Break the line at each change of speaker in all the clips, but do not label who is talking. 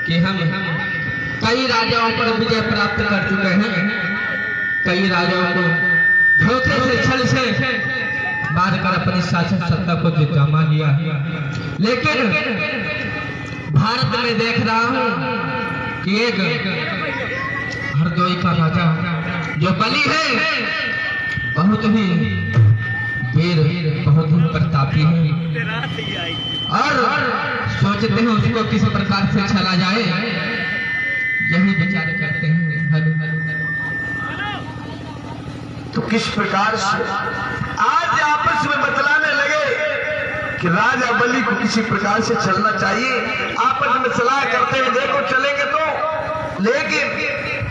कि हम कई राजाओं पर विजय प्राप्त कर चुके हैं, कई राजाओं को धोखे से छल से मार कर अपनी शासन सत्ता को जमा लिया, लेकिन भारत में देख रहा हूं कि एक हरदोई का राजा जो बलि है बहुत ही वीर, बहुत ही प्रतापी है और सोचते हैं उसको किस प्रकार से छला जाए, यही विचार करते हैं।
तो किस प्रकार से आज आपस में बतलाने लगे कि राजा बलि को किसी प्रकार से चलना चाहिए। आपस में सलाह करते हैं, देखो चलेंगे तो, लेकिन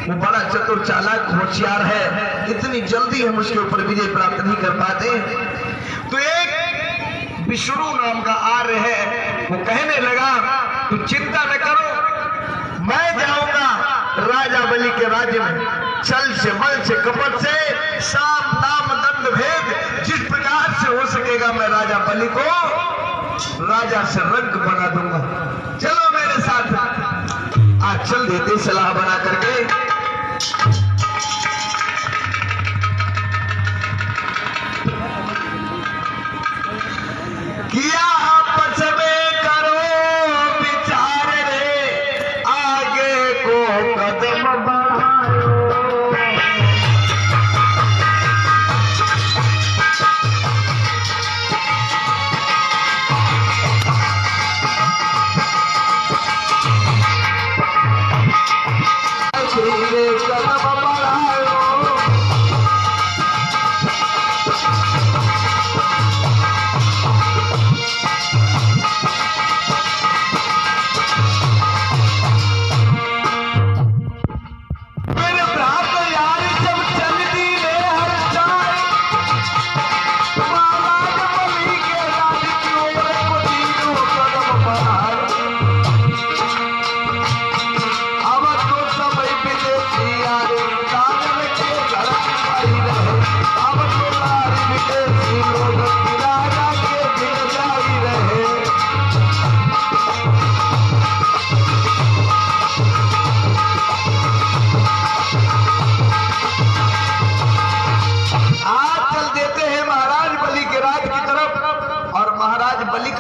वो बड़ा चतुर चालाक होशियार है, इतनी जल्दी हम उसके ऊपर विजय प्राप्त नहीं कर पाते। तो एक विष्णु नाम का आर्य है, वो कहने लगा तू चिंता न करो, मैं जाऊंगा राजा बलि के राज्य में, छल से बल से कपट से साम दाम दंड भेद जिस प्रकार से हो सकेगा मैं राजा बलि को राजा से रंग बना दूंगा। चलो मेरे साथ, आज चल देते सलाह बना करके। किया आपस में करो विचार रे, आगे को कदम बढ़ाओ।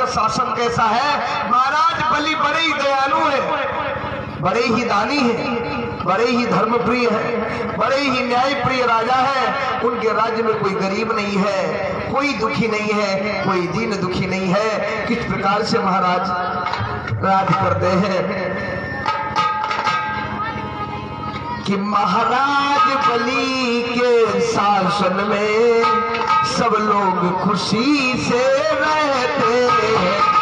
शासन कैसा है? महाराज बलि बड़े ही दयालु है, बड़े ही दानी है, बड़े ही धर्मप्रिय है, बड़े ही न्यायप्रिय राजा है। उनके राज्य में कोई गरीब नहीं है, कोई दुखी नहीं है, कोई दीन दुखी नहीं है। किस प्रकार से महाराज राज करते हैं कि महाराज बलि के शासन में सब लोग खुशी से रहते हैं।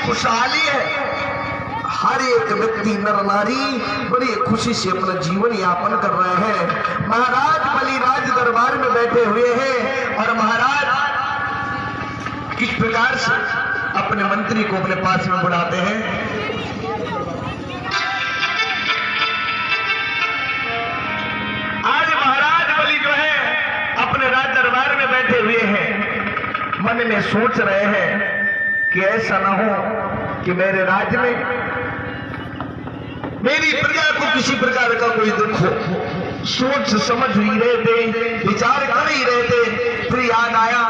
खुशहाली है, हर एक व्यक्ति नर नारी बड़ी खुशी से अपना जीवन यापन कर रहे हैं। महाराज बलि राज दरबार में बैठे हुए हैं और महाराज किस प्रकार से अपने मंत्री को अपने पास में बुलाते हैं। आज महाराज बलि जो है अपने राज दरबार में बैठे हुए हैं, मन में सोच रहे हैं कि ऐसा ना हो कि मेरे राज्य में मेरी प्रजा को किसी प्रकार का कोई दुख हो। सोच समझ ही रहे थे, विचार कर ही रहे थे, फिर याद आया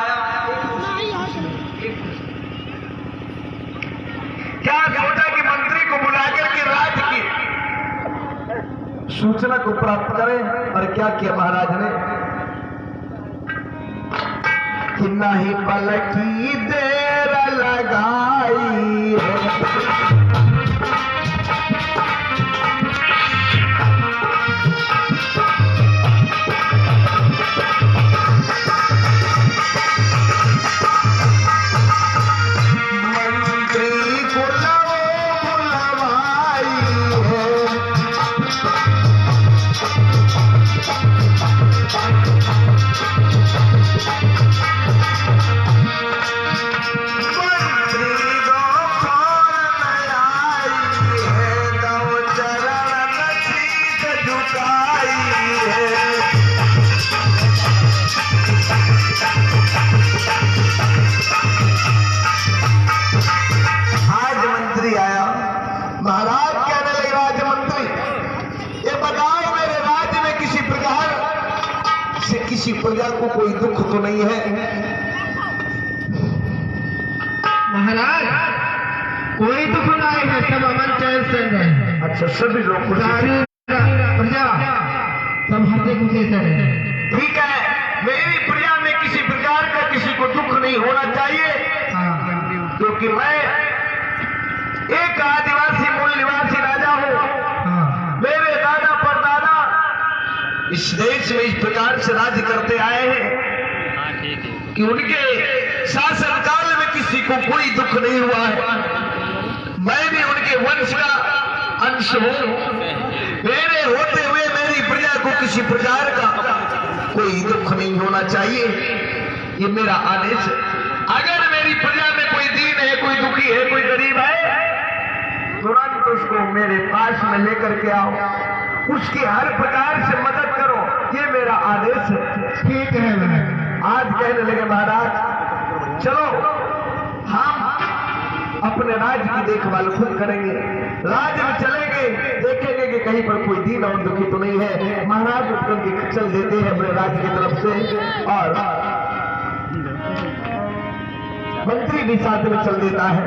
क्या सोचा कि मंत्री को बुलाकर के राज्य की सूचना को प्राप्त करें। और क्या किया महाराज ने कि नहीं पलकी देर लगाई प्रजा को कोई दुख तो नहीं है।
महाराज कोई दुख नहीं है, सब अमन चैन से रहे।
अच्छा, सभी लोग
प्रजा सब हंसे खुशी से रहे।
ठीक है, मेरी प्रजा में किसी प्रकार का किसी को दुख नहीं होना चाहिए। क्योंकि मैं एक आदिवासी मूल निवासी राजा हूं। मेरे दादा परदादा इस देश में इस प्रकार से राज्य करते आए हैं कि उनके शासन काल में किसी को कोई दुख नहीं हुआ है। मैं भी उनके वंश का अंश हूं। मेरे होते हुए मेरी प्रजा को किसी प्रकार का कोई दुख नहीं होना चाहिए, ये मेरा आदेश है। अगर मेरी प्रजा में कोई दीन है, कोई दुखी है, कोई गरीब है, तुरंत उसको मेरे पास में लेकर के आओ, उसकी हर प्रकार से मदद करो, ये मेरा आदेश है।
ठीक है
आज कहने लगे महाराज चलो हम अपने राज्य की देखभाल खुद करेंगे, राज्य में चलेंगे, देखेंगे कि कहीं पर कोई दीन और दुखी तो नहीं है। महाराज उठकर के चल देते हैं अपने राज्य की तरफ से और मंत्री भी साथ में चल देता है।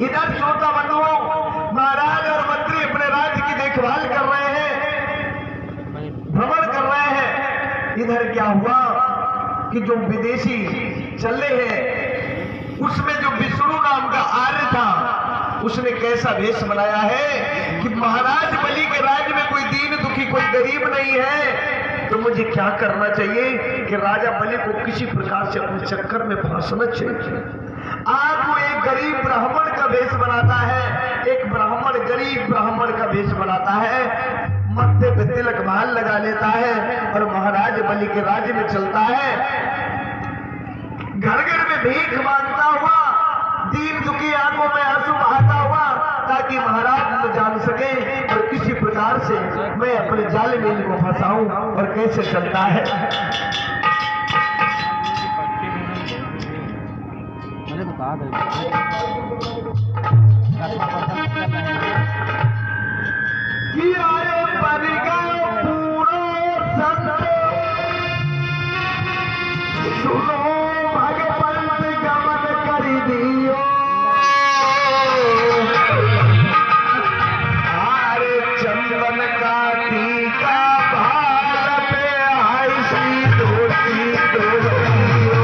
इधर श्रोता बंधुओं, महाराज और मंत्री अपने राज्य की देखभाल कर रहे हैं, भ्रमण कर रहे हैं। इधर क्या हुआ कि जो विदेशी चले हैं उसमें जो विष्णु नाम का आर्य था, उसने कैसा वेश बनाया है कि महाराज बलि के राज्य में कोई दीन दुखी कोई गरीब नहीं है, तो मुझे क्या करना चाहिए कि राजा बलि को किसी प्रकार से अपने चक्कर में फंसना चाहिए। आज वो एक गरीब ब्राह्मण का वेश बनाता है, एक ब्राह्मण गरीब ब्राह्मण का वेश बनाता है, मत्थे पे तिलक माल लगा लेता है और महाराज बलि के राज्य में चलता है, घर घर में भीख मांगता हुआ, दीन दुखी आंखों में आंसू बहाता हुआ, ताकि महाराज मुझे जान सके और किसी प्रकार से मैं अपने जाल में इनको फंसाऊं। और कैसे चलता है कि आए परिगण पूरो संत सुनो भगवंत गमन कर दियो, आरे चंदन का टीका भाल पे ऐसी धोती धोतियो।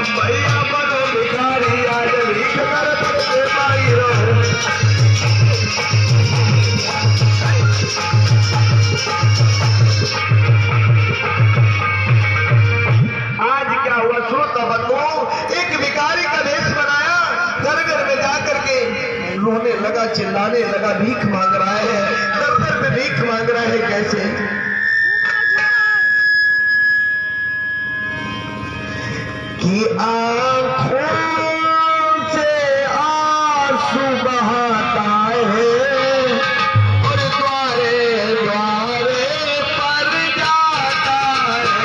भैया बनो भिखारी आज भीख करते पाई रहो। आज क्या हुआ सुनो तो बंधु, एक भिखारी का वेश बनाया, घर घर में जाकर के रोने लगा, चिल्लाने लगा, भीख मांग रहा है, दर दर में भीख मांग रहा है। कैसे कि आंखों से आंसू बहाता है और द्वारे द्वारे पर जाता है।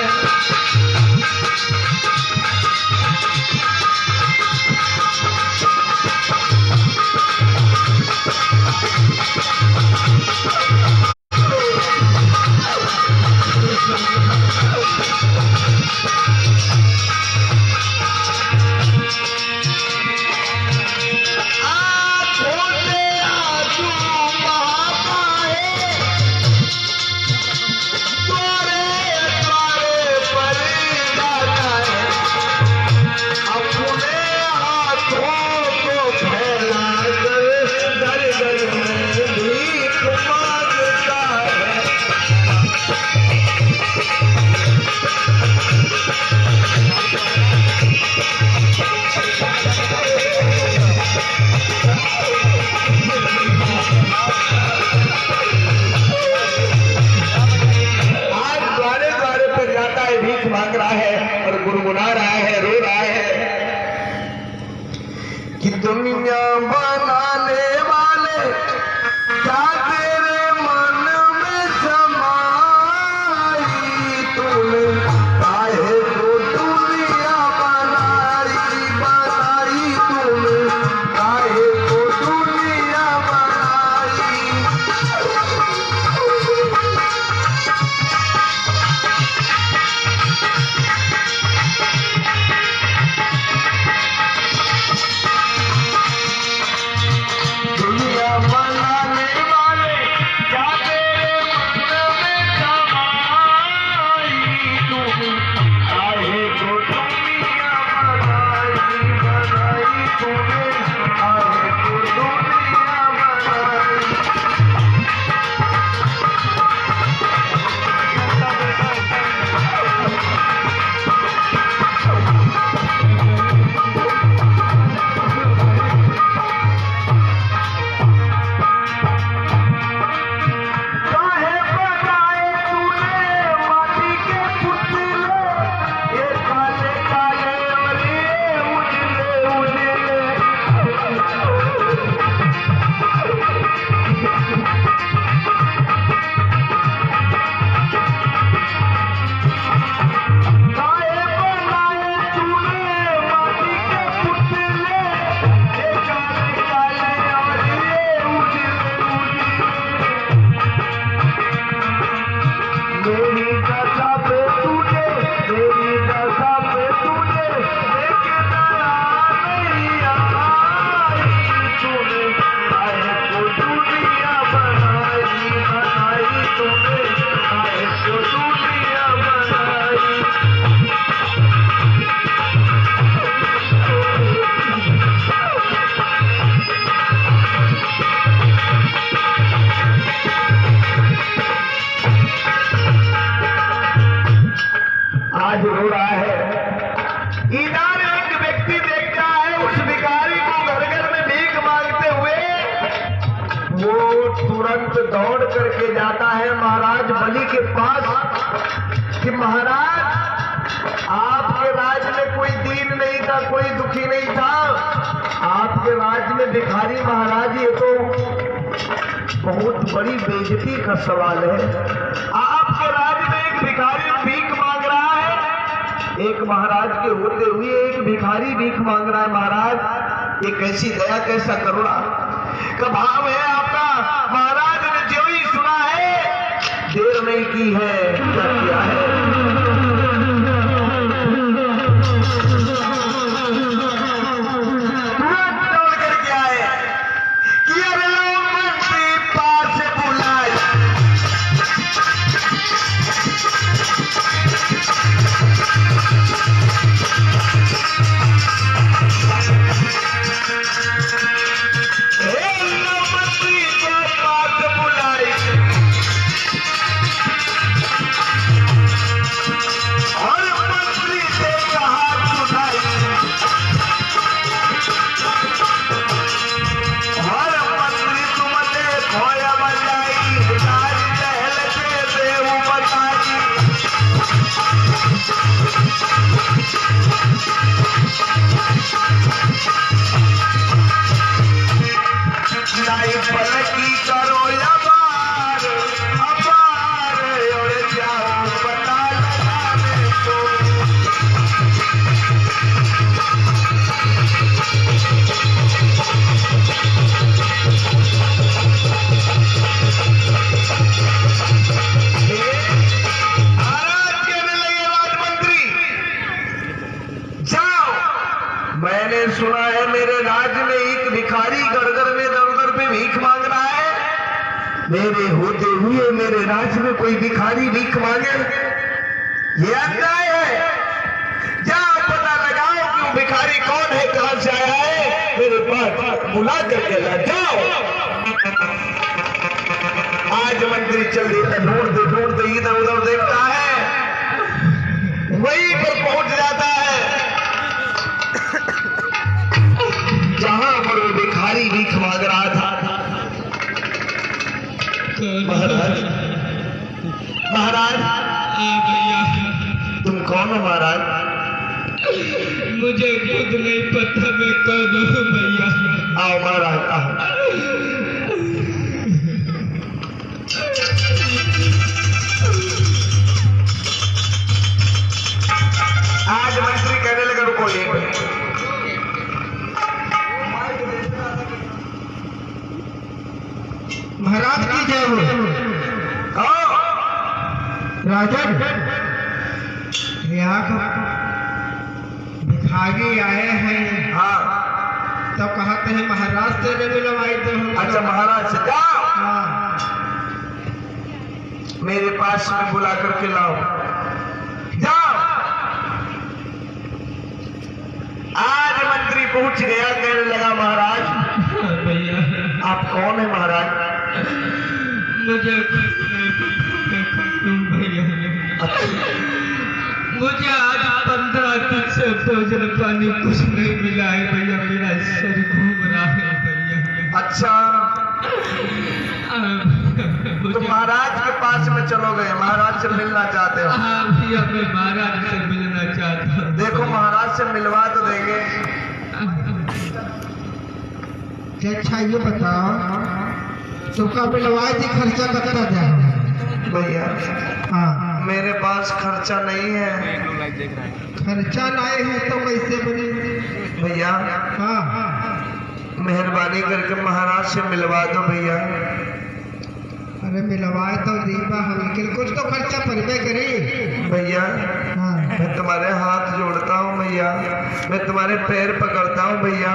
मांग रहा है और गुनगुना रहा है, रो रहा है कि दुनिया बनाने वाले क्या तेरे मन में समाई तूने, काहे को दुनिया बनाई तूने, काहे को दुनिया बनाई। आज रो रहा है। इधर एक व्यक्ति देखता है उस भिखारी को घर घर में भीख मांगते हुए, वो तुरंत दौड़ करके जाता है महाराज बलि के पास कि महाराज आपके राज में कोई दीन नहीं था, कोई दुखी नहीं था, आपके राज में भिखारी महाराज, ये तो बहुत बड़ी बेइज्जती का सवाल है। आपके राज में एक भिखारी भीख मांग रहा है, एक महाराज के होते हुए एक भिखारी भीख मांग रहा है। महाराज ये कैसी दया, कैसा करुणा का भाव है आपका। महाराज ने जो ही सुना है, देर नहीं की है, क्या किया है,
Thank you.
मैंने सुना है मेरे राज्य में एक भिखारी घर-घर में दर-दर पे भीख मांग रहा है। मेरे होते हुए मेरे राज्य में कोई भिखारी भीख मांगे, ये अन्याय है। जाओ पता लगाओ कि वो भिखारी कौन है, कहां से आया है, मेरे पास बुला करके ला जाओ। आज मंत्री चल देता, ढूंढते इधर उधर देखता है, वहीं पर पहुंच जाता है जहां पर वो भिखारी भीख मांग रहा था। महाराज, महाराज,
भैया
तुम कौन हो महाराज?
मुझे खुद नहीं पता मैं कौन हूँ भैया।
आओ महाराज, आओ। आज मंत्री कहने लगा रुको एक मिनट।
महाराज की जय हो। राजन, यहाँ भिखारी आए हैं।
हाँ,
तो कहते हैं महाराज से नहीं मिलवाई तो हम।
अच्छा महाराज से जाओ,
हाँ।
मेरे पास में बुला करके लाओ। जाओ। आज मंत्री पहुंच गया, कहने लगा महाराज
भैया
आप कौन है महाराज?
मुझे भैया मुझे आज 15 दिन से भोजन पानी कुछ नहीं मिला है भैया। मेरा सर घूम रहा है भैया।
अच्छा, तो महाराज के पास में चलोगे, महाराज से मिलना चाहते हो?
हाँ भैया, मैं महाराज से मिलना चाहता हूँ।
देखो महाराज से मिलवा तो देंगे।
अच्छा ये बताओ, तुमका मिलवाए थी खर्चा कितना जाए?
भैया
हाँ,
मेरे पास खर्चा नहीं है।
खर्चा लाए हैं तो कैसे बने?
भैया
हाँ,
मेहरबानी करके महाराज से मिलवा दो भैया।
अरे मिलवाए तो दीपा हम, लेकिन कुछ तो खर्चा पड़बे करे
भैया।
हाँ।
मैं तुम्हारे हाथ जोड़ता हूँ भैया, मैं तुम्हारे पैर पकड़ता हूँ भैया,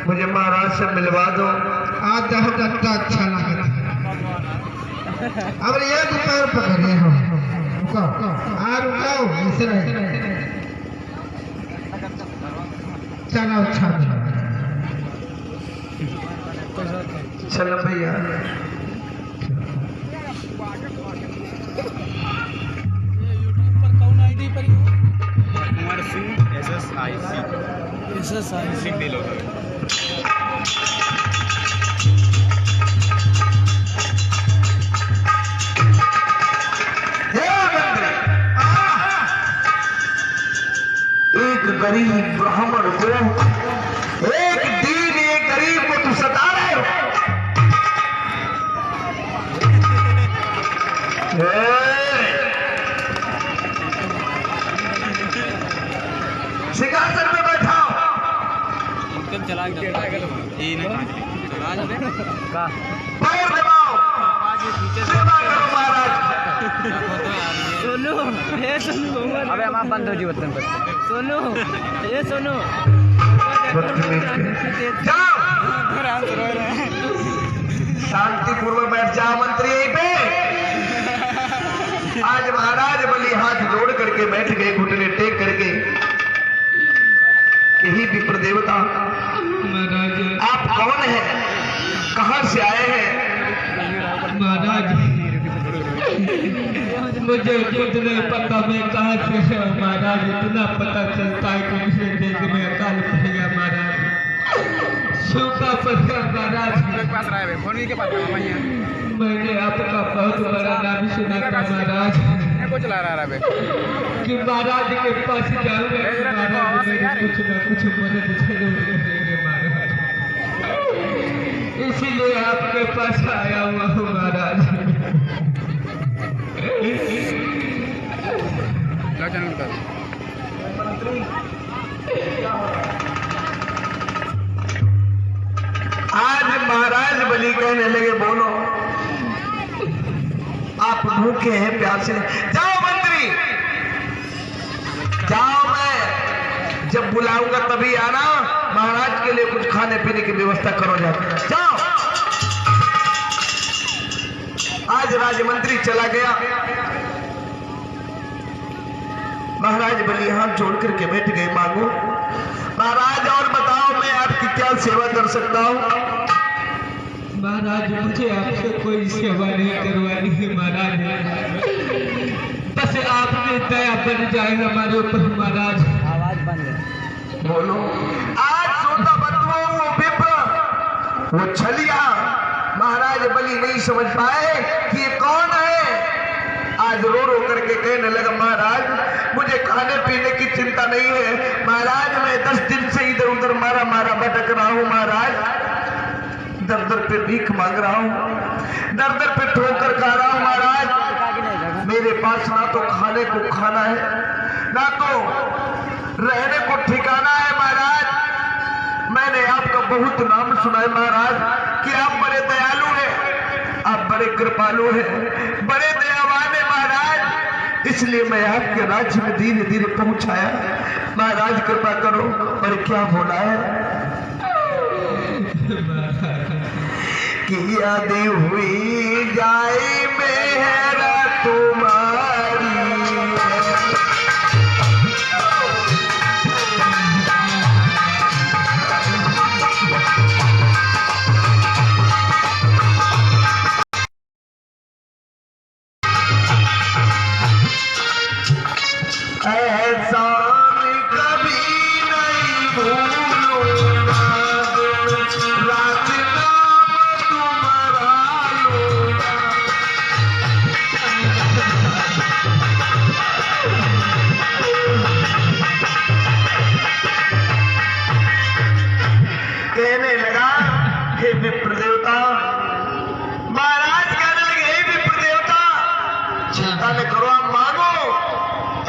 मुझे महाराज से मिलवा दो।
आज दह घंटा अच्छा लगा था। अब ये पैर पकड़े हो, रुको रुको, ऐसे नहीं चलो। अच्छा
चलो भैया।
कुमार सिंह SSIC सिंह दिलो।
एक गरीब ब्राह्मण को, एक दीन एक गरीब को तू सता रहे हो। सिंहासन में बैठाओ।
इनकम चला गया ये नहीं का
पैर दबाओ, सेवा करो महाराज।
सोनू, ये सोनू, अबे हम बंद हो जी वतन पर। सोनू, ये सोनू,
जाओ शांतिपूर्वक बैठ जाओ मंत्री यहीं पे। आज महाराज बलि हाथ जोड़ करके बैठ गए, घुटने टेक करके। यही विप्र देवता,
महाराज
आप कौन है, कहां से आए हैं?
महाराज मुझे खुद नहीं पता मैं कहाँ से है महाराज। इतना पता चलता है कि मुझे देखने अकाल पड़ गया महाराज, सूखा पड़ गया महाराज। मैंने आपका बहुत बड़ा नाम सुना था महाराज कि महाराज के पास जाऊंगा, महाराज मेरी कुछ न कुछ मदद जरूर करेंगे महाराज, इसीलिए आपके पास आया हुआ हूँ महाराज।
मंत्री भूखे हैं प्यासे। जाओ मंत्री, जाओ, मैं जब बुलाऊंगा तभी आना, महाराज के लिए कुछ खाने पीने की व्यवस्था करो। जाओ। आज राजमंत्री चला गया। महाराज बलि हाथ जोड़ करके बैठ गए। मांगो महाराज, और बताओ मैं आपकी क्या सेवा कर सकता हूँ?
महाराज मुझे आपसे कोई सेवा नहीं करवानी है महाराज, बस आपने दया बन जाए हमारे ऊपर महाराज।
आवाज बंद है।
बोलो। आज सोता बतुओं वो विप्र, वो छलिया महाराज बलि नहीं समझ पाए कि ये कौन है। आज रो रो करके कहने लगा, महाराज मुझे खाने पीने की चिंता नहीं है महाराज, मैं 10 दिन से इधर उधर मारा मारा भटक रहा हूँ महाराज, दर दर पे भीख मांग रहा हूँ, दर दर पे ठोकर खा रहा हूँ महाराज। मेरे पास ना तो खाने को खाना है, ना तो रहने को ठिकाना है महाराज। मैंने आपका बहुत नाम सुना है महाराज कि आप बड़े दयालु हैं, आप बड़े कृपालु हैं, बड़े दयावान हैं महाराज, इसलिए मैं आपके राज्य में धीरे धीरे पहुंचाया। महाराज कृपा करो। और क्या बोला है कि यादें हुई जाए मेहरा तुम्हारी, एहसान कभी नहीं भूलूंगा, रात नाम तुम्हारा लूंगा। कहने लगा, हे विप्र देवता, महाराज कहने लगे, हे विप्र देवता चिंता न करो, आप मांगो,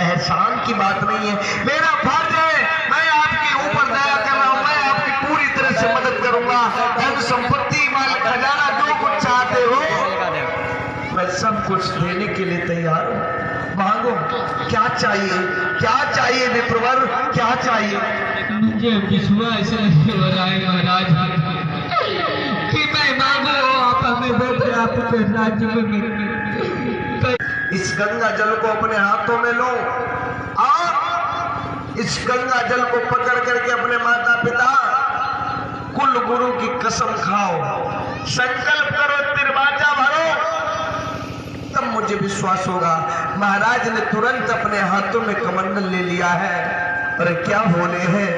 एहसान की बात नहीं है, मेरा फर्ज है, मैं आपके ऊपर दया कर रहा हूं, मैं आपकी पूरी तरह से मदद करूंगा। धन संपत्ति माल खजाना जो कुछ चाहते हो मैं सब कुछ देने के लिए तैयार हूं। मांगो, क्या चाहिए, क्या चाहिए विप्रवर, क्या चाहिए?
मुझे विश्वास नहीं हो रहा है महाराज कि मैं मांगू आप हमें बैठे आपके राज्य में।
इस गंगा जल को अपने हाथों में लो और इस गंगा जल को पकड़ करके अपने माता पिता कुल गुरु की कसम खाओ, संकल्प करो, तिरवाजा भरो, तब मुझे विश्वास होगा। महाराज ने तुरंत अपने हाथों में कमंडल ले लिया है और क्या बोले हैं,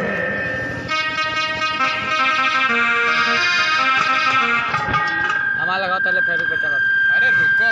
हमारा लगाओ तले फेरू पे चला। अरे रुको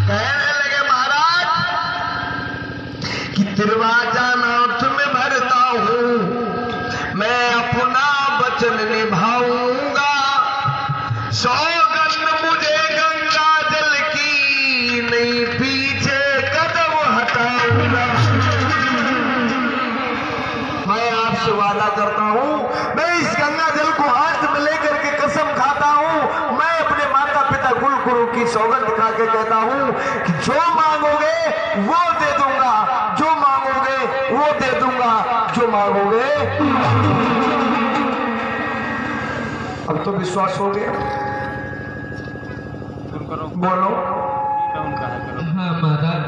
कहने लगे, महाराज कि दरवाजा नाथ में भरता हूं, मैं अपना वचन निभाऊंगा, सौगंध मुझे गंगा जल की, नहीं पीछे कदम हटाऊंगा। मैं आपसे वादा करता हूं, मैं इस गंगा जल को हाथ में लेकर के कसम खाता हूं, मैं अपने माता पिता कुल गुरु की सौगंध खा के कहता हूं कि जो मांगोगे वो दे दूंगा, जो मांगोगे वो मांगोगे? अब तो विश्वास हो गया, बोलो।
हाँ महाराज,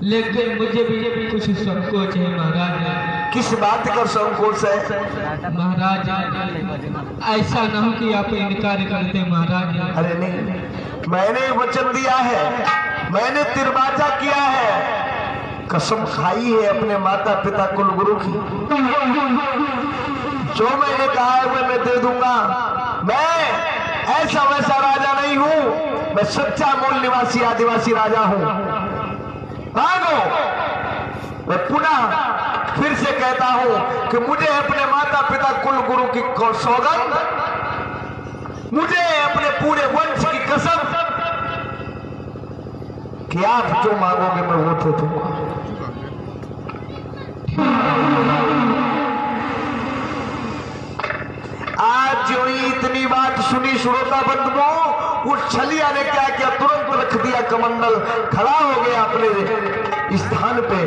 लेकिन मुझे भी कुछ संकोच है महाराज।
किस बात का संकोच है?
महाराज ऐसा न हो कि आप इनकार करते महाराज।
अरे नहीं, मैंने वचन दिया है, मैंने तिरबाचा किया है, कसम खाई है अपने माता पिता कुल गुरु की। जो मैंने कहा है वह मैं दे दूंगा। मैं ऐसा वैसा राजा नहीं हूं, मैं सच्चा मूल निवासी आदिवासी राजा हूं। मांगो। मैं पुनः फिर से कहता हूं कि मुझे अपने माता पिता कुल गुरु की सौगंध, मुझे अपने पूरे वंश की कसम कि आप जो मांगोगे मैं वो दे दूंगा। आज जो ही इतनी बात सुनी श्रोता बंधुओं, उस छलिया ने क्या किया, तुरंत रख दिया कमंडल, खड़ा हो गया अपने स्थान पे।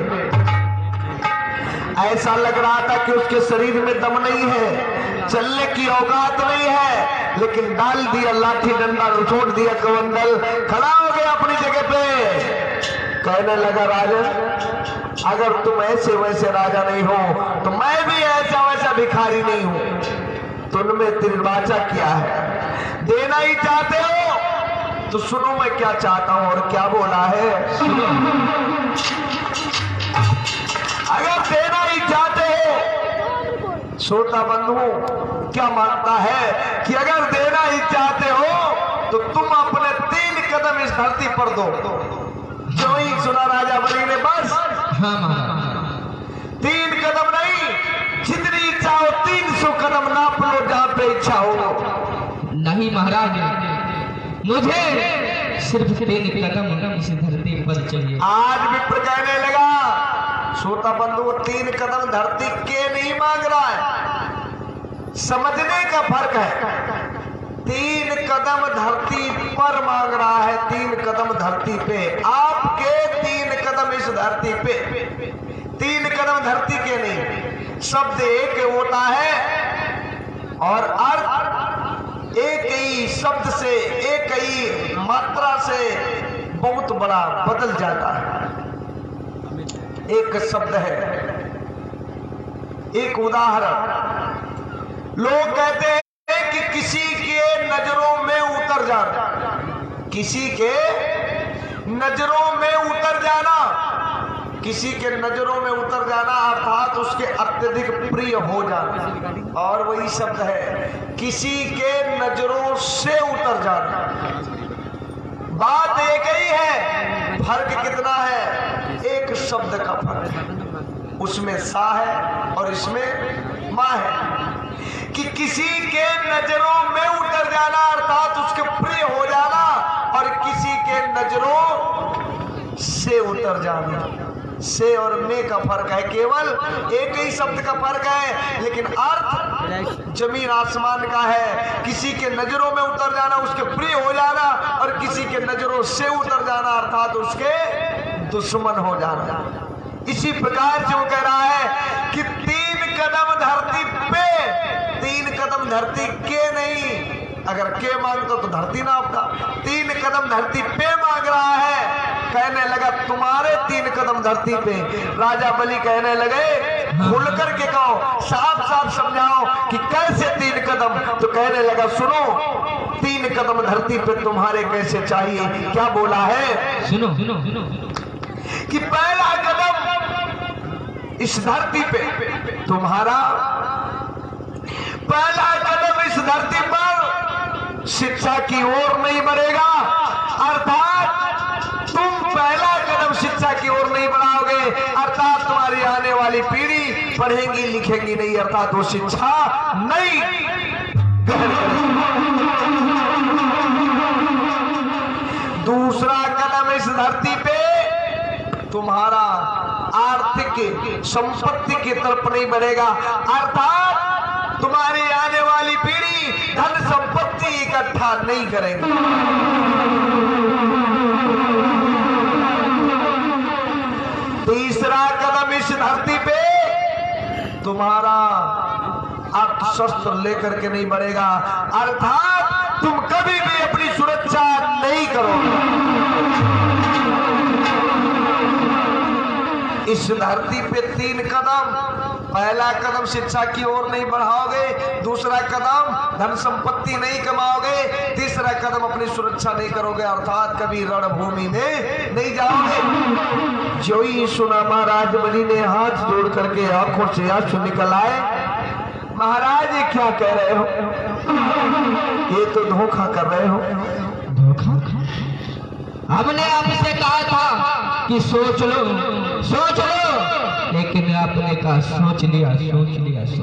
ऐसा लग रहा था कि उसके शरीर में दम नहीं है, चलने की औकात नहीं है, लेकिन डाल दिया लाठी डंडा, छोड़ दिया कमंडल, खड़ा हो गया अपनी जगह पे। कहने लगा राजन, अगर तुम ऐसे वैसे राजा नहीं हो तो मैं भी ऐसा वैसा भिखारी नहीं हूं। तुमने तिरबाचा किया है, देना ही चाहते हो तो सुनो मैं क्या चाहता हूं और क्या बोला है। अगर देना ही चाहते हो, श्रोता बंधु क्या मानता है कि अगर देना ही चाहते हो तो तुम अपने 3 कदम इस धरती पर दो। जो ही सुना राजा बलि ने, बस
हाँ महाराज,
3 कदम नहीं, जितनी इच्छा हो 300 कदम नाप लो, जहां पे इच्छा हो।
नहीं महाराज, मुझे सिर्फ 3 कदम इस धरती पर चाहिए।
आज विप्र कहने लगा, श्रोता बंधु 3 कदम धरती के नहीं मांग रहा है, समझने का फर्क है। 3 कदम धरती पर मांग रहा है, 3 कदम धरती पे। आपके 3 कदम इस धरती पे, 3 कदम धरती के नहीं। शब्द एक होता है और अर्थ एक ही शब्द से, एक ही मात्रा से बहुत बड़ा बदल जाता है। एक शब्द है, एक उदाहरण। लोग कहते हैं कि किसी के नजरों में उतर जाना, किसी के नजरों में उतर जाना, किसी के नजरों में उतर जाना अर्थात उसके अत्यधिक प्रिय हो जाना। और वही शब्द है किसी के नजरों से उतर जाना। बात एक ही है, फर्क कितना है? एक शब्द का फर्क, उसमें सा है और इसमें मां है। कि किसी के नजरों में उतर जाना अर्थात उसके प्रिय हो जाना, और किसी के नजरों से उतर जाना। से और में का फर्क है, केवल एक ही शब्द का फर्क है, लेकिन अर्थ जमीन आसमान का है। किसी के नजरों में उतर जाना, उसके प्रिय हो जाना, और किसी के नजरों से उतर जाना अर्थात उसके दुश्मन हो जाना। इसी प्रकार से वो कह रहा है कि 3 कदम धरती पे, 3 कदम धरती के नहीं। अगर के मांगता तो धरती ना आपका, 3 कदम धरती पे मांग रहा है। कहने लगा तुम्हारे 3 कदम धरती पे। राजा बलि कहने लगे, खुल करके कहो, साफ साफ समझाओ कि कैसे 3 कदम। तो कहने लगा सुनो, 3 कदम धरती पे तुम्हारे कैसे चाहिए। क्या बोला है?
सुनो सुनो सुनो
कि पहला कदम इस धरती पे तुम्हारा, पहला कदम इस धरती पर शिक्षा की ओर नहीं बढ़ेगा, अर्थात तुम पहला कदम शिक्षा की ओर नहीं बढ़ाओगे, अर्थात तुम्हारी आने वाली पीढ़ी पढ़ेंगी लिखेंगी नहीं, अर्थात वो शिक्षा नहीं। दूसरा कदम इस धरती पे तुम्हारा आर्थिक संपत्ति की तरफ नहीं बढ़ेगा, अर्थात तुम्हारी आने वाली पीढ़ी धन संपत्ति इकट्ठा नहीं करेंगे। तीसरा कदम इस धरती पे तुम्हारा अस्त्र शस्त्र लेकर के नहीं बढ़ेगा, अर्थात तुम कभी भी अपनी सुरक्षा नहीं करोगे। इस धरती पे 3 कदम, पहला कदम शिक्षा की ओर नहीं बढ़ाओगे, दूसरा कदम धन संपत्ति नहीं कमाओगे, तीसरा कदम अपनी सुरक्षा नहीं करोगे, अर्थात कभी रणभूमि में नहीं जाओगे। जो ही सुना महाराज बलि ने हाथ जोड़ करके आंखों से आंसू निकल आए। महाराज ये क्या कह रहे हो? ये तो धोखा कर रहे हो।
धोखा? हमने आपसे कहा था कि सोच लो, लेकिन आपने कहा सोच लिया।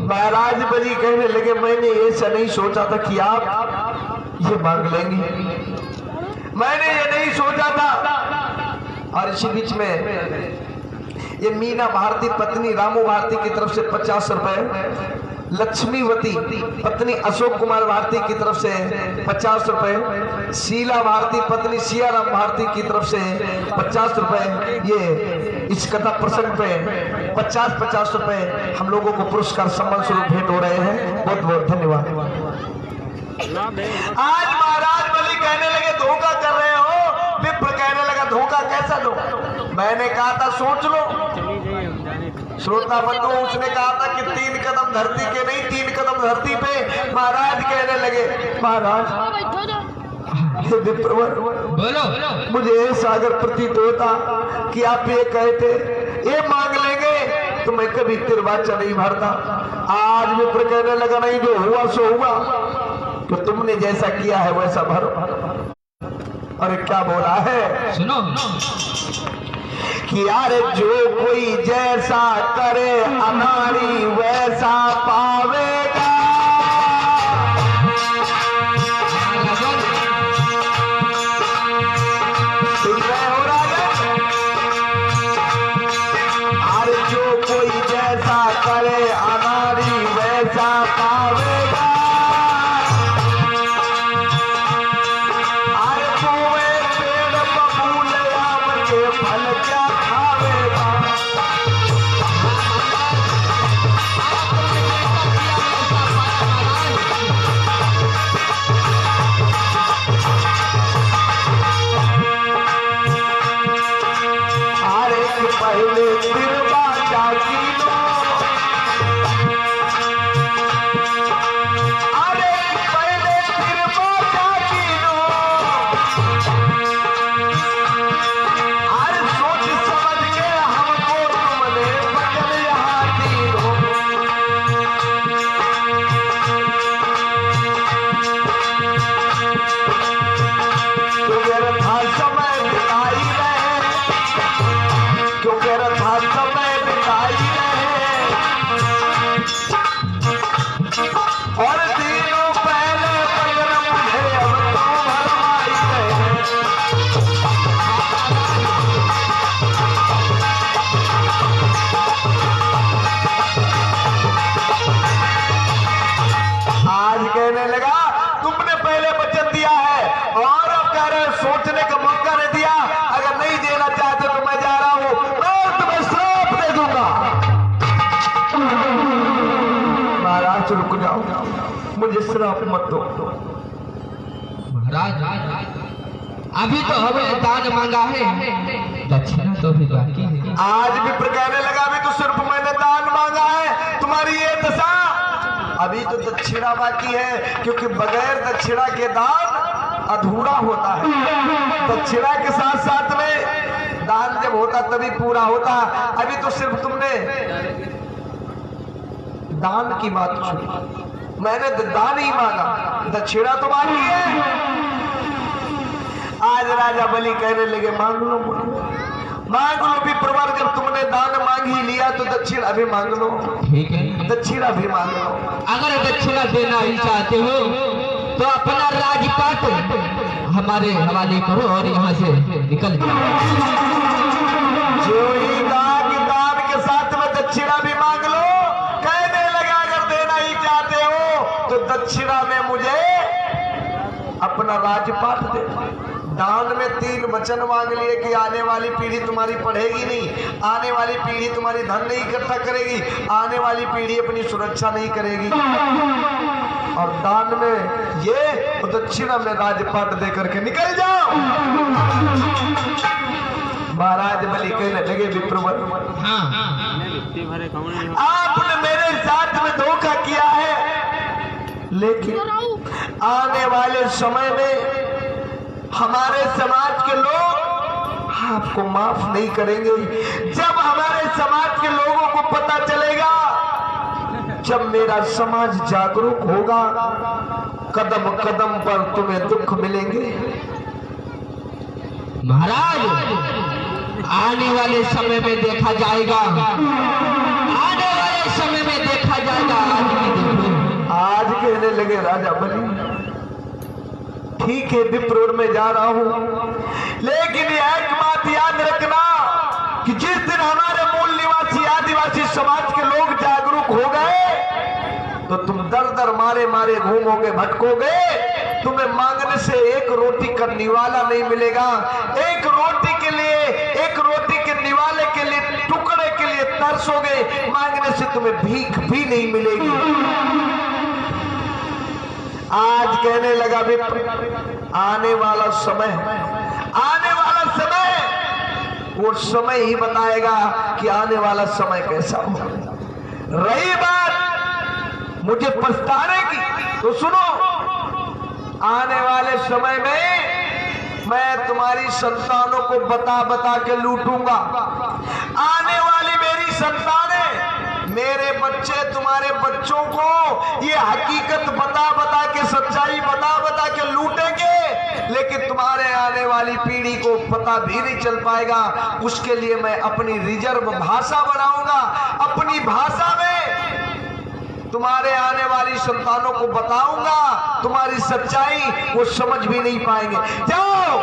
महाराज बलि कहने लगे, मैंने ऐसा नहीं सोचा था कि आप ये मांग लेंगे, मैंने ये नहीं सोचा था। और इसी बीच में ये मीना भारती पत्नी रामू भारती की तरफ से 50 रुपए, लक्ष्मीवती पत्नी अशोक कुमार भारती की तरफ से 50 रुपए, शीला भारती पत्नी सियाराम भारती की तरफ से 50 रुपए, ये इस कथा प्रसंग पे 50-50 रुपए हम लोगों को पुरस्कार सम्मान स्वरूप भेंट हो रहे हैं। बहुत बहुत धन्यवाद। आज महाराज बलि कहने लगे धोखा कर रहे हो। विप्र कहने लगा धोखा कैसा दो? मैंने कहा था सोच लो। श्रोता बंधु, उसने कहा था कि 3 कदम धरती के नहीं, 3 कदम धरती पे। महाराज कहने लगे, महाराज विप्रवर,
बोलो।
मुझे ऐसा अगर प्रतीत होता कि आप ये कहते ये मांग लेंगे तो मैं कभी तिरवाचा नहीं भरता। आज विप्र कहने लगा, नहीं, जो हुआ सो हुआ, तो तुमने जैसा किया है वैसा भरो। अरे क्या बोला है,
सुनो
कि यार जो कोई जैसा करे अनाड़ी वैसा पावेगा। सुन रहे हो राजन? अरे जो कोई जैसा करे अनाड़ी वैसा पावेगा। अरे तुम्हें पेड़ बबूल आम के फल क्या खावेगा। अरे पहले तिरवा चाची लो, अरे पहले तिरवा चाची लो, अरे सोच समझ के हमको तुमने बचन यहाँ दी हो। क्यों था समय बिताई रहे, क्यों था समय बिताई रहे, और दिनों पहले मगर मुझे अब तो भरमाई रहे। आज कहने लगा तुमने पहले वचन दिया है और अब कह रहे सोचने का मौका नहीं दिया। अगर नहीं देना चाहते तो मैं जा रहा हूं, मैं तुम्हें श्राप दे दूंगा। महाराज रुक जाओ, मुझे श्राप मत दो।
महाराज, अभी तो हमें दान मांगा है, दक्षिणा तो भी बाकी है।
आज भी कहने लगा अभी तो सिर्फ मैंने दान मांगा है, तुम्हारी ये दशा, अभी तो दक्षिणा बाकी है, क्योंकि बगैर दक्षिणा के दान अधूरा होता है। दक्षिणा के साथ साथ में दान जब होता तभी पूरा होता। अभी तो सिर्फ तुमने दान की बात सुनी, मैंने दान ही मांगा, दक्षिणा तो बाकी है। आज राजा बलि कहने लगे मांग लो, मांग लो भी प्रवर, जब तुमने दान मांग ही लिया तो दक्षिणा भी मांग लो।
ठीक है,
दक्षिणा भी मांग लो।
अगर दक्षिणा देना ही चाहते हो तो अपना राजपाट हमारे हवाले करो और यहाँ से निकल जाओ।
जो ही दान के साथ में दक्षिणा भी मांग लो। कहने लगा अगर देना ही चाहते हो तो दक्षिणा में मुझे अपना राजपाट दे, दान में 3 वचन मांग लिए कि आने वाली पीढ़ी तुम्हारी पढ़ेगी नहीं, आने वाली पीढ़ी तुम्हारी धन नहीं इकट्ठा करेगी, आने वाली पीढ़ी अपनी सुरक्षा नहीं करेगी। और दान में ये दक्षिणा में राजपाट दे करके निकल जाओ। महाराज बलि कहने लगे विप्रवर, आपने मेरे साथ में धोखा किया है, लेकिन आने वाले समय में हमारे समाज के लोग आपको माफ नहीं करेंगे। जब हमारे समाज के लोगों को पता चलेगा, जब मेरा समाज जागरूक होगा, कदम कदम पर तुम्हें दुख मिलेंगे।
महाराज आने वाले समय में देखा जाएगा, आने वाले समय में देखा जाएगा।
आज कहने लगे राजा बलि, ठीक है विप्र में जा रहा हूं, लेकिन एक बात याद रखना कि जिस दिन हमारे मूल निवासी आदिवासी समाज के लोग जागरूक हो गए तो तुम दर दर मारे मारे घूमोगे, भटकोगे, तुम्हें मांगने से एक रोटी का निवाला नहीं मिलेगा। एक रोटी के लिए, एक रोटी के निवाले के लिए, टुकड़े के लिए तरसोगे, मांगने से तुम्हें भीख भी नहीं मिलेगी। आज कहने लगा विप्र, आने वाला समय, आने वाला समय वो समय ही बताएगा कि आने वाला समय कैसा हो। रही बात मुझे पछताने की, तो सुनो, आने वाले समय में मैं तुम्हारी संतानों को बता बता के लूटूंगा। आने वाली मेरी संतानें, मेरे बच्चे तुम्हारे बच्चों को ये हकीकत बता बता के, सच्चाई बता बता के लूटेंगे, लेकिन तुम्हारे आने वाली पीढ़ी को पता भी नहीं चल पाएगा। उसके लिए मैं अपनी रिजर्व भाषा बनाऊंगा, अपनी भाषा में तुम्हारे आने वाली संतानों को बताऊंगा, तुम्हारी सच्चाई वो समझ भी नहीं पाएंगे। जाओ,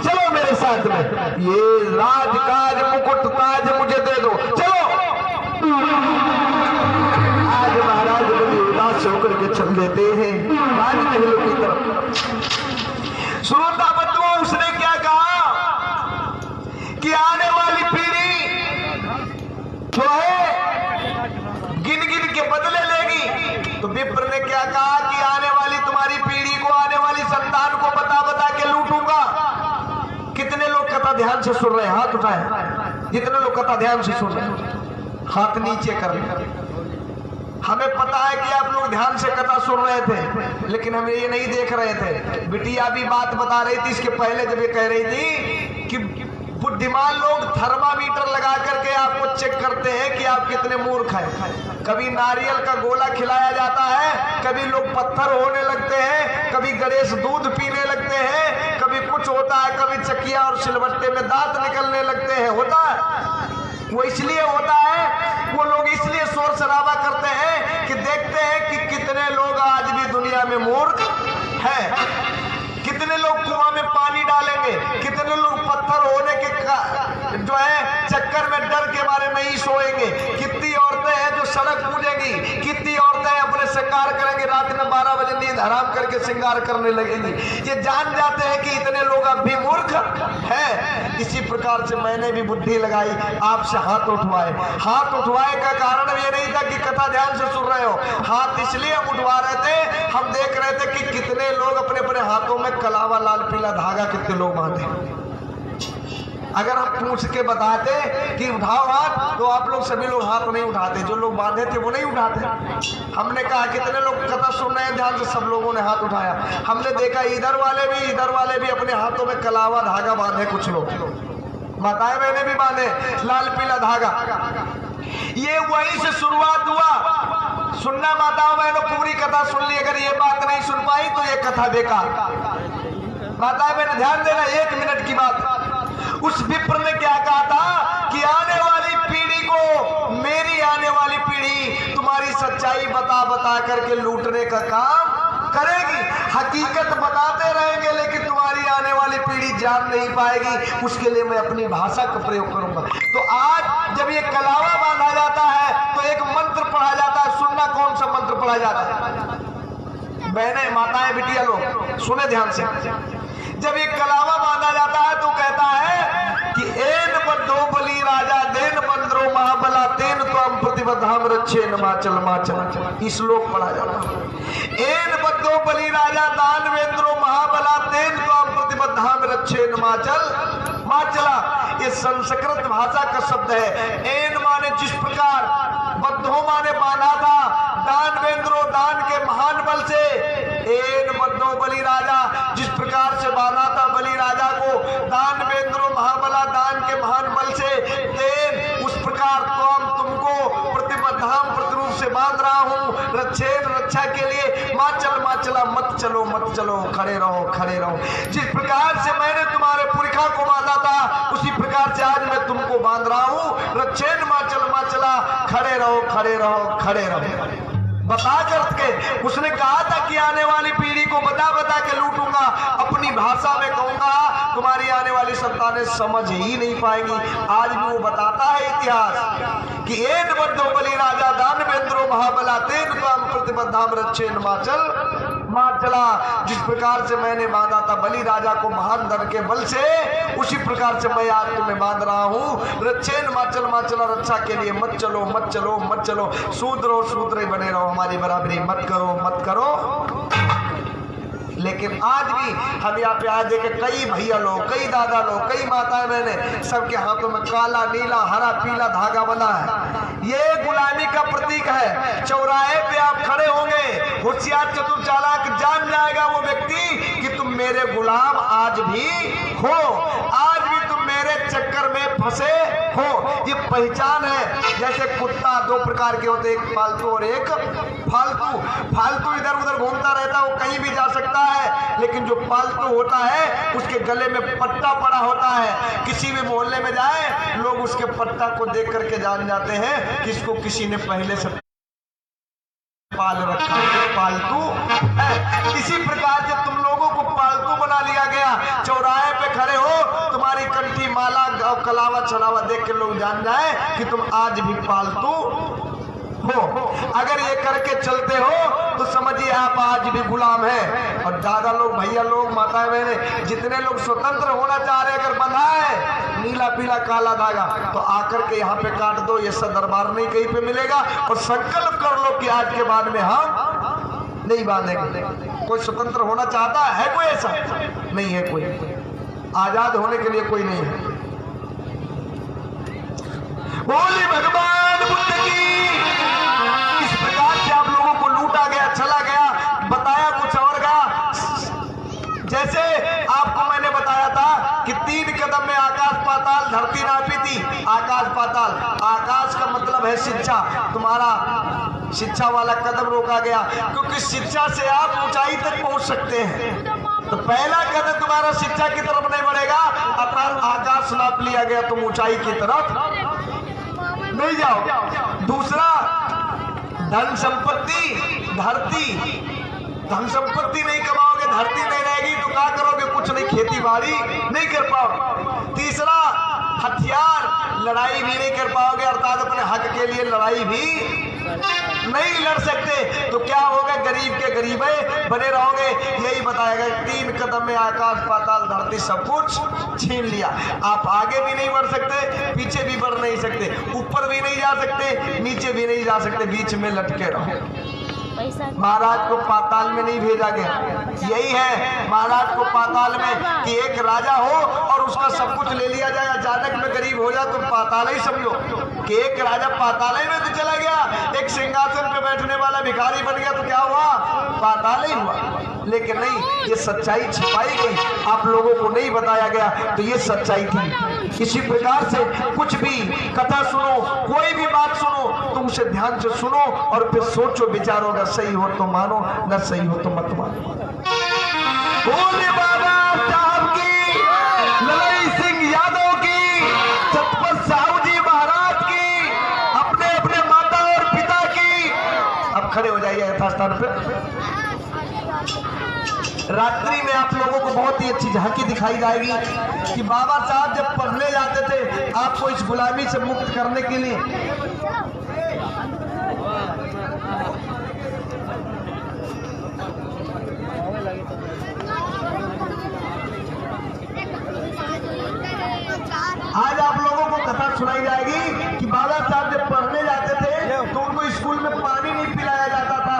चलो मेरे साथ में, ये राजकाज मुकुट ताज मुझे दे दो, चलो। आज महाराज बलि उदास होकर के चल देते हैं राजमहलों की तरफ। श्रोता बंधुओं, उसने क्या कहा कि आने वाली पीढ़ी जो है गिन गिन के बदले लेगी। तो विप्र ने क्या कहा कि आने वाली तुम्हारी पीढ़ी को, आने वाली संतान को बता बता के लूटूंगा। कितने लोग कथा ध्यान से सुन रहे हैं? हाथ उठाएं। जितने लोग कथा ध्यान से सुन रहे हैं हाथ नीचे कर लें। हमें पता है कि आप लोग ध्यान से कथा सुन रहे थे, लेकिन हम ये नहीं देख रहे थे। बिटिया भी बात बता रही थी इसके पहले, जब ये कह रही थी कि बुद्धिमान लोग थर्मामीटर लगा करके आपको चेक करते हैं कि आप कितने मूर्ख हैं। कभी नारियल का गोला खिलाया जाता है, कभी लोग पत्थर होने लगते हैं, कभी गणेश दूध पीने लगते हैं, कभी कुछ होता है, कभी चकिया और सिलबट्टे में दांत निकलने लगते हैं। होता है वो इसलिए होता है, वो लोग इसलिए शोर शराबा करते हैं कि देखते हैं कि कितने लोग आज भी दुनिया में मूर्ख हैं, कितने लोग कुआं में पानी डालेंगे, कितने लोग पत्थर होने के जो है चक्कर में डर के मारे नहीं सोएंगे, कितनी औरतें हैं जो सड़क पूजेंगी, कितनी औरतें अपने श्रृंगार करेंगे, रात में 12 बजे नींद हराम करके श्रृंगार करने लगेंगी। ये जान जाते हैं कि इतने लोग अब भी मूर्ख हैं। इसी प्रकार से मैंने भी बुद्धि लगाई, आपसे हाथ उठवाए। हाथ उठवाए का कारण ये नहीं था कि कथा ध्यान से सुन रहे हो, हाथ इसलिए हम उठवा रहे थे, हम देख रहे थे कि कितने लोग अपने अपने हाथों में कलावा लाल पीला धागा कितने लोग बांधे। अगर हम पूछ के बताते कि उठाओ हाथ, तो आप लोग सभी लोग हाथ नहीं उठाते, जो लोग बांधे थे वो नहीं उठाते। हमने कहा कितने लोग कथा सुन रहे हैं ध्यान से, सब लोगों ने हाथ उठाया। हमने देखा इधर वाले भी अपने हाथों में कलावा धागा बांधे, कुछ लोग माताएं बहने भी बांधे लाल पीला धागा। ये वहीं से शुरुआत हुआ। सुनना माताओं बहनों, पूरी कथा सुन ली, अगर ये बात नहीं सुन पाई तो ये कथा बेकार। माताएं बहन ध्यान देना, 1 मिनट की बात। उस विप्र ने क्या कहा था कि आने वाली पीढ़ी को, मेरी आने वाली पीढ़ी तुम्हारी सच्चाई बता बता करके लूटने का काम करेगी। हकीकत बताते रहेंगे, लेकिन तुम्हारी आने वाली पीढ़ी जान नहीं पाएगी। उसके लिए मैं अपनी भाषा का प्रयोग करूंगा। तो आज जब ये कलावा बांधा जाता है तो एक मंत्र पढ़ा जाता है। सुनना कौन सा मंत्र पढ़ा जाता है? बहने माताएं बिटिया लोग सुने ध्यान से, जब एक कलावा बांधा जाता है तो कहता है कि एन बद्धो बलि राजा देन बंद्रो महाबला तेन तो हम प्रतिबद्धाम रक्षे नमाचल माचल। इस श्लोक पढ़ा जाता है, एन बद्धो बलि राजा दान वेंद्रो महाबला तेन तो हम प्रतिबद्धाम रक्षे नमाचल माचला। ये संस्कृत भाषा का शब्द है। एन माने जिस प्रकार, बद्धो माने बांधा था, दान वेंद्रो दान के महान बल से, एन बद्धो बलि राजा जिस प्रकार से बांधा था बलि राजा को, दान वेंद्रो महाबला दान के महान बल से, तेन उस प्रकार तो हम तुमको प्रतिबद्धाम प्रतिरूप से बांध रहा हूं रक्षेन रक्षा के लिए, माचल माचला मत चलो मत चलो, खड़े रहो खड़े रहो। जिस प्रकार से मैंने तुम्हारे पुरखा को बांधा था उसी प्रकार से आज मैं तुमको बांध रहा हूं रक्षेन माचल माचला, खड़े रहो खड़े रहो खड़े रहो। बता करके उसने कहा था कि आने वाली पीढ़ी को बता बता के लूटूंगा, अपनी भाषा में कहूंगा, तुम्हारी आने वाली संतानें समझ ही नहीं पाएंगी। आज भी वो बताता है इतिहास कि एन बद्धो बलि राजा दान वेंद्रो महाबला तेन काम प्रतिबद्धाम रक्षेन माचल माचला। जिस प्रकार से मैंने बांधा था बलि राजा को महान धन के बल से, उसी प्रकार से मैं आज तुम्हें बांध रहा हूं रक्षेन माचल माचला, रक्षा के लिए मत चलो मत चलो मत चलो, शूद्र ही बने रहो, हमारी बराबरी मत करो मत करो। लेकिन आज भी हम यहाँ पे आज देखे कई भैया लोग, कई दादा लोग, कई माताएं बहने, सबके हाथों में काला नीला हरा पीला धागा बना है। ये गुलामी का प्रतीक है। चौराहे पे आप खड़े होंगे, होशियार चतुर चालाक जान जाएगा वो व्यक्ति कि तुम मेरे गुलाम आज भी हो, आज भी तुम मेरे चक्कर में फंसे हो। ये पहचान है। जैसे कुत्ता दो प्रकार के होते, एक पालतू और एक फालतू। फालतू इधर उधर घूमता रहता है, वो कहीं भी जा सकता है, लेकिन जो पालतू होता है उसके गले में पट्टा पड़ा होता है। किसी भी मोहल्ले में जाए लोग उसके पट्टा को देख करके जान जाते हैं कि इसको किसी ने पहले से पाल रखा है, पालतू है। इसी प्रकार से तुम लोगों को पालतू बना लिया गया। चौराहे पे खड़े हो, तुम्हारी कंठी माला और कलावा चलावा देख के लोग जान जाए कि तुम आज भी पालतू हो। अगर ये करके चलते हो तो समझिए आप आज भी गुलाम हैं। और दादा लोग, भैया लोग, माताएं बहनें, जितने लोग स्वतंत्र होना चाह रहे, अगर बंधा है नीला पीला काला धागा तो आकर के यहाँ पे काट दो। ये सब दरबार नहीं कहीं पे मिलेगा। और संकल्प कर लो कि आज के बाद में हम नहीं बांधेंगे। कोई स्वतंत्र होना चाहता है? कोई ऐसा नहीं है। कोई आजाद होने के लिए कोई नहीं है। बोली भगवान बुद्ध की। इस प्रकार से आप लोगों को लूटा गया, चला गया, बताया कुछ और गया। जैसे आपको मैंने बताया था कि 3 कदम में आकाश पाताल धरती नापी थी। आकाश पाताल, आकाश का मतलब है शिक्षा। तुम्हारा शिक्षा वाला कदम रोका गया, क्योंकि शिक्षा से आप ऊंचाई तक पहुंच सकते हैं। तो पहला कदम तुम्हारा शिक्षा की तरफ नहीं बढ़ेगा, अर्थात आकाश नाप लिया गया, तुम ऊंचाई की तरफ नहीं जाओ। दूसरा, धन संपत्ति, धरती, धन संपत्ति नहीं कमाओगे, धरती नहीं रहेगी तो क्या करोगे? कुछ नहीं, खेती बाड़ी नहीं कर पाओगे। तीसरा, हथियार, लड़ाई भी नहीं कर पाओगे, अर्थात अपने हक के लिए लड़ाई भी नहीं लड़ सकते। तो क्या होगा? गरीब के गरीब बने रहोगे। यही बताया गया, 3 कदम में आकाश पाताल धरती सब कुछ छीन लिया। आप आगे भी नहीं बढ़ सकते, पीछे भी बढ़ नहीं सकते, ऊपर भी नहीं जा सकते, नीचे भी नहीं जा सकते, बीच में लटके रहो। महाराज को पाताल में नहीं भेजा गया। यही है महाराज को पाताल में कि एक राजा हो और उसका सब कुछ ले लिया जाए, अचानक में गरीब हो जाए तो पाताल ही समझो कि एक राजा पाताल में तो चला गया, एक सिंहासन पे बैठने वाला भिखारी बन गया तो क्या हुआ? पाताल ही हुआ। लेकिन नहीं, ये सच्चाई छिपाई गई, आप लोगों को नहीं बताया गया, तो ये सच्चाई थी। इसी प्रकार से कुछ भी कथा सुनो, कोई भी बात सुनो तो उसे ध्यान से सुनो और फिर सोचो विचारो, अगर सही हो तो मानो, न सही हो तो मत मानो। बोले बाबा साहब की, ललई सिंह यादव की, सतपथ साहू जी महाराज की, अपने अपने माता और पिता की। अब खड़े हो जाइए यथास्थान पे। रात्रि में आप लोगों को बहुत ही अच्छी झांकी दिखाई जाएगी कि बाबा साहब जब पढ़ने जाते थे आपको इस गुलामी से मुक्त करने के लिए। सुनाई जाएगी कि बाबा साहब जब पढ़ने जाते थे तो उनको स्कूल में पानी नहीं पिलाया जाता था,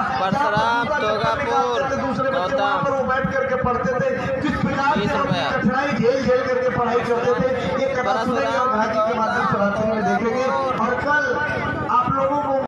दूसरे बच्चे वहां पर वो बैठ करके पढ़ते थे, किस प्रकार से कठिनाई झेल झेल करके पढ़ाई करते थे, ये कथा सुनेंगे और भाजी के माध्यम से देखेंगे। और कल आप लोगों को